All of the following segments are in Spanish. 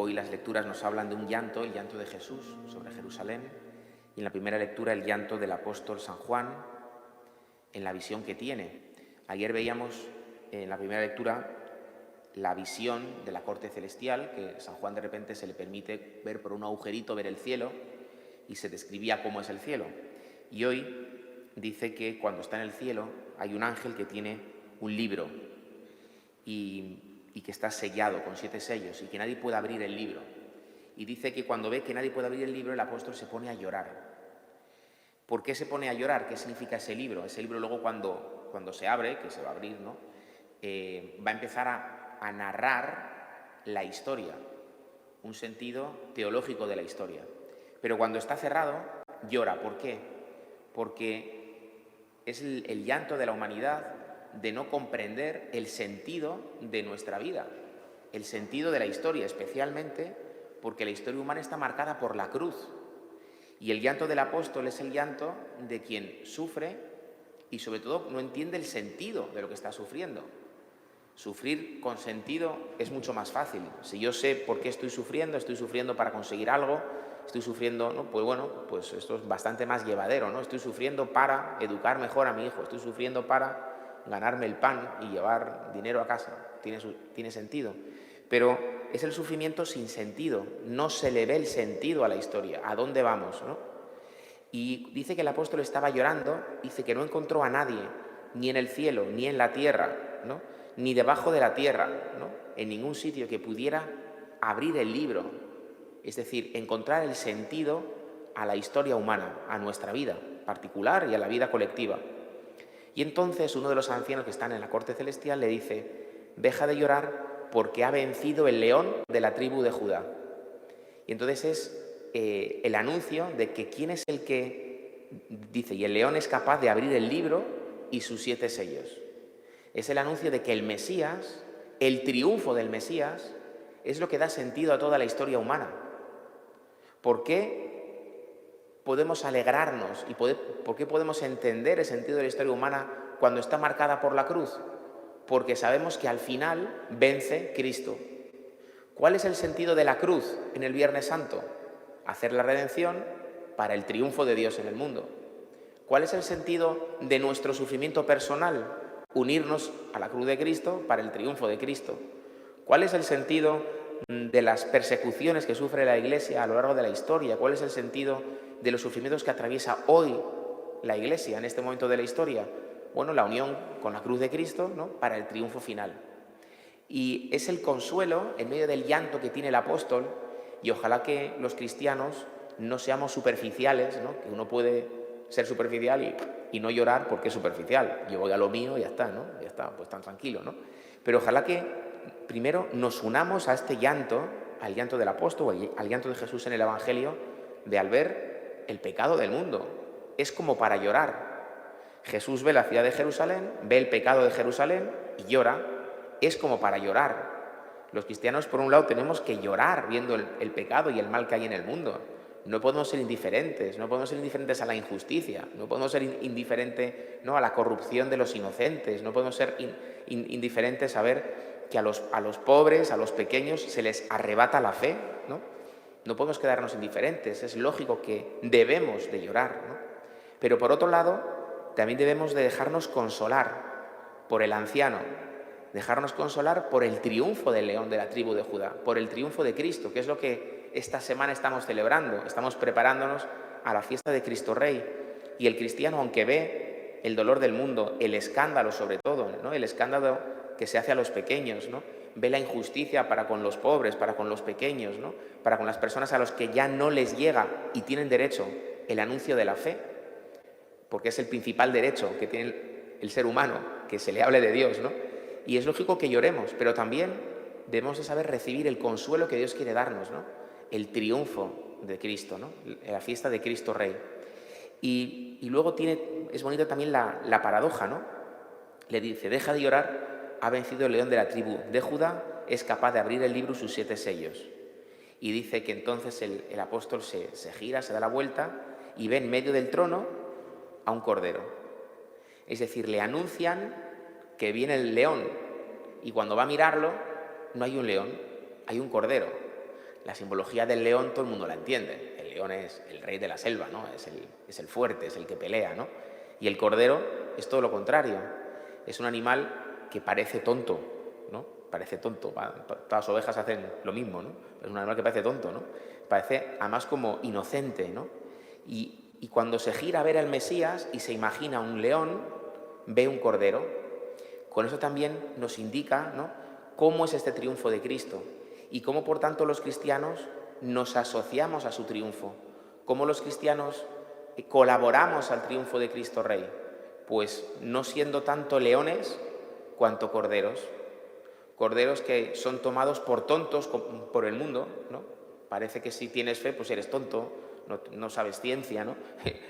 Hoy las lecturas nos hablan de un llanto, el llanto de Jesús sobre Jerusalén, y en la primera lectura el llanto del apóstol San Juan en la visión que tiene. Ayer veíamos en la primera lectura la visión de la corte celestial, que San Juan de repente se le permite ver por un agujerito, ver el cielo, y se describía cómo es el cielo. Y hoy dice que cuando está en el cielo hay un ángel que tiene un libro y que está sellado con 7 sellos y que nadie puede abrir el libro. Y dice que cuando ve que nadie puede abrir el libro, el apóstol se pone a llorar. ¿Por qué se pone a llorar? ¿Qué significa ese libro? Ese libro luego cuando se abre, que se va a abrir, ¿no? Va a empezar a narrar la historia, un sentido teológico de la historia. Pero cuando está cerrado, llora. ¿Por qué? Porque es el llanto de la humanidad de no comprender el sentido de nuestra vida, el sentido de la historia, especialmente porque la historia humana está marcada por la cruz. Y el llanto del apóstol es el llanto de quien sufre y sobre todo no entiende el sentido de lo que está sufriendo. Sufrir con sentido es mucho más fácil. Si yo sé por qué estoy sufriendo para conseguir algo, estoy sufriendo, ¿no? Pues esto es bastante más llevadero, ¿no? Estoy sufriendo para educar mejor a mi hijo, estoy sufriendo para ganarme el pan y llevar dinero a casa. Tiene sentido. Pero es el sufrimiento sin sentido, no se le ve el sentido a la historia, ¿a dónde vamos, no? Y dice que el apóstol estaba llorando, dice que no encontró a nadie, ni en el cielo, ni en la tierra, ¿no? Ni debajo de la tierra, ¿no? En ningún sitio que pudiera abrir el libro, es decir, encontrar el sentido a la historia humana, a nuestra vida particular y a la vida colectiva. Y entonces uno de los ancianos que están en la corte celestial le dice: deja de llorar porque ha vencido el león de la tribu de Judá. Y entonces es el anuncio de que quién es el que dice, y el león es capaz de abrir el libro y sus 7 sellos. Es el anuncio de que el Mesías, el triunfo del Mesías, es lo que da sentido a toda la historia humana. ¿Por qué podemos alegrarnos y por qué podemos entender el sentido de la historia humana cuando está marcada por la cruz? Porque sabemos que al final vence Cristo. ¿Cuál es el sentido de la cruz en el Viernes Santo? Hacer la redención para el triunfo de Dios en el mundo. ¿Cuál es el sentido de nuestro sufrimiento personal? Unirnos a la cruz de Cristo para el triunfo de Cristo. ¿Cuál es el sentido de las persecuciones que sufre la Iglesia a lo largo de la historia? ¿Cuál es el sentido de los sufrimientos que atraviesa hoy la Iglesia en este momento de la historia? Bueno, la unión con la cruz de Cristo, ¿no? Para el triunfo final. Y es el consuelo en medio del llanto que tiene el apóstol, y ojalá que los cristianos no seamos superficiales, ¿no? Que uno puede ser superficial y no llorar porque es superficial. Yo voy a lo mío y ya está, ¿no? Ya está, pues tan tranquilo, ¿no? Pero ojalá que primero nos unamos a este llanto, al llanto del apóstol, al llanto de Jesús en el Evangelio, de al ver el pecado del mundo. Es como para llorar. Jesús ve la ciudad de Jerusalén, ve el pecado de Jerusalén y llora. Es como para llorar. Los cristianos, por un lado, tenemos que llorar viendo el pecado y el mal que hay en el mundo. No podemos ser indiferentes, no podemos ser indiferentes a la injusticia, no podemos ser indiferentes, ¿no?, a la corrupción de los inocentes, no podemos ser indiferentes a ver que a los pobres, a los pequeños, se les arrebata la fe, ¿no? No podemos quedarnos indiferentes, es lógico que debemos de llorar, ¿no? Pero por otro lado, también debemos de dejarnos consolar por el anciano, dejarnos consolar por el triunfo del león de la tribu de Judá, por el triunfo de Cristo, que es lo que esta semana estamos celebrando. Estamos preparándonos a la fiesta de Cristo Rey. Y el cristiano, aunque ve el dolor del mundo, el escándalo sobre todo, ¿no?, el escándalo que se hace a los pequeños, ¿no?, ve la injusticia para con los pobres, para con los pequeños, ¿no?, para con las personas a los que ya no les llega y tienen derecho el anuncio de la fe, porque es el principal derecho que tiene el ser humano, que se le hable de Dios, ¿no? Y es lógico que lloremos, pero también debemos de saber recibir el consuelo que Dios quiere darnos, ¿no? El triunfo de Cristo, ¿no?, la fiesta de Cristo Rey. Y luego es bonita también la paradoja, ¿no? Le dice: deja de llorar, ha vencido el león de la tribu de Judá, es capaz de abrir el libro y sus 7 sellos. Y dice que entonces el apóstol se gira, se da la vuelta y ve en medio del trono a un cordero. Es decir, le anuncian que viene el león, y cuando va a mirarlo no hay un león, hay un cordero. La simbología del león todo el mundo la entiende. El león es el rey de la selva, ¿no? Es el fuerte, es el que pelea, ¿no? Y el cordero es todo lo contrario. Es un animal que parece tonto, ¿no? Parece tonto. Todas las ovejas hacen lo mismo, ¿no? Es un animal que parece tonto, ¿no? Parece además como inocente, ¿no? Y cuando se gira a ver al Mesías y se imagina un león, ve un cordero. Con eso también nos indica, ¿no?, cómo es este triunfo de Cristo y cómo, por tanto, los cristianos nos asociamos a su triunfo. Cómo los cristianos colaboramos al triunfo de Cristo Rey. Pues no siendo tanto leones cuanto corderos. Corderos que son tomados por tontos por el mundo, ¿no? Parece que si tienes fe, pues eres tonto, no sabes ciencia, ¿no?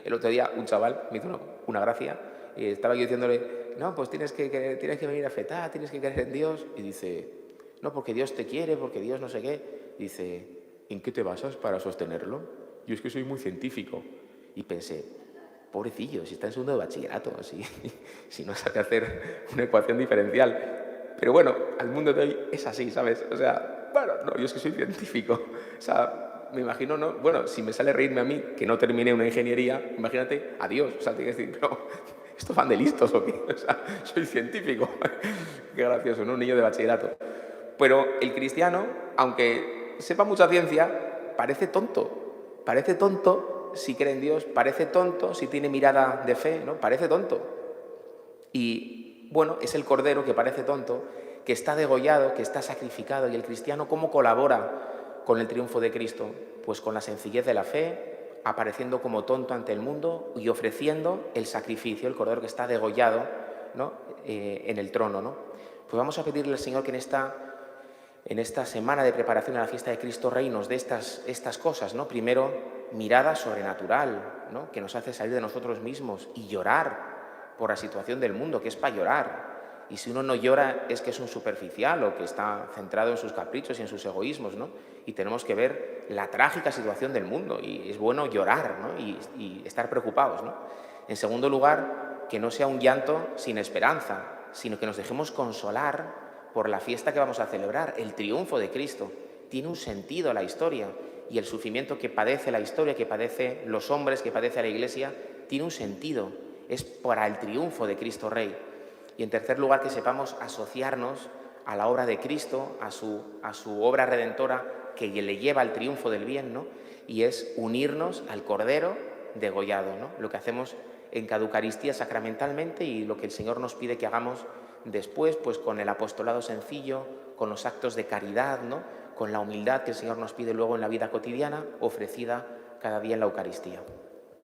El otro día un chaval me hizo una gracia y estaba yo diciéndole, no, pues tienes que venir a fetar, tienes que creer en Dios. Y dice, no, porque Dios te quiere, porque Dios no sé qué. Dice, ¿en qué te basas para sostenerlo? Yo es que soy muy científico. Y pensé, pobrecillo, si está en segundo de bachillerato, si no sabe hacer una ecuación diferencial. Pero bueno, al mundo de hoy es así, ¿sabes? O sea, bueno, no, yo es que soy científico. O sea, me imagino, ¿no? Bueno, si me sale reírme a mí, que no terminé una ingeniería, imagínate a Dios. O sea, tiene que decir, no, ¿estos van de listos o qué? O sea, soy científico. Qué gracioso, ¿no? Un niño de bachillerato. Pero el cristiano, aunque sepa mucha ciencia, parece tonto. Parece tonto si cree en Dios, parece tonto si tiene mirada de fe, ¿no? Parece tonto. Y bueno, es el cordero que parece tonto, que está degollado, que está sacrificado. ¿Y el cristiano cómo colabora con el triunfo de Cristo? Pues con la sencillez de la fe, apareciendo como tonto ante el mundo y ofreciendo el sacrificio, el cordero que está degollado, ¿no?, en el trono, ¿no? Pues vamos a pedirle al Señor que en esta semana de preparación a la fiesta de Cristo Rey nos dé estas cosas, ¿no? Primero, mirada sobrenatural, ¿no?, que nos hace salir de nosotros mismos y llorar por la situación del mundo, que es para llorar. Y si uno no llora es que es un superficial o que está centrado en sus caprichos y en sus egoísmos, ¿no? Y tenemos que ver la trágica situación del mundo y es bueno llorar, ¿no?, y estar preocupados, ¿no? En segundo lugar, que no sea un llanto sin esperanza, sino que nos dejemos consolar por la fiesta que vamos a celebrar, el triunfo de Cristo. Tiene un sentido la historia y el sufrimiento que padece la historia, que padece los hombres, que padece la Iglesia, tiene un sentido. Es para el triunfo de Cristo Rey. Y en tercer lugar, que sepamos asociarnos a la obra de Cristo, a su obra redentora que le lleva al triunfo del bien, ¿no? Y es unirnos al Cordero degollado, ¿no? Lo que hacemos en cada Eucaristía sacramentalmente y lo que el Señor nos pide que hagamos después, pues con el apostolado sencillo, con los actos de caridad, ¿no?, con la humildad que el Señor nos pide luego en la vida cotidiana, ofrecida cada día en la Eucaristía.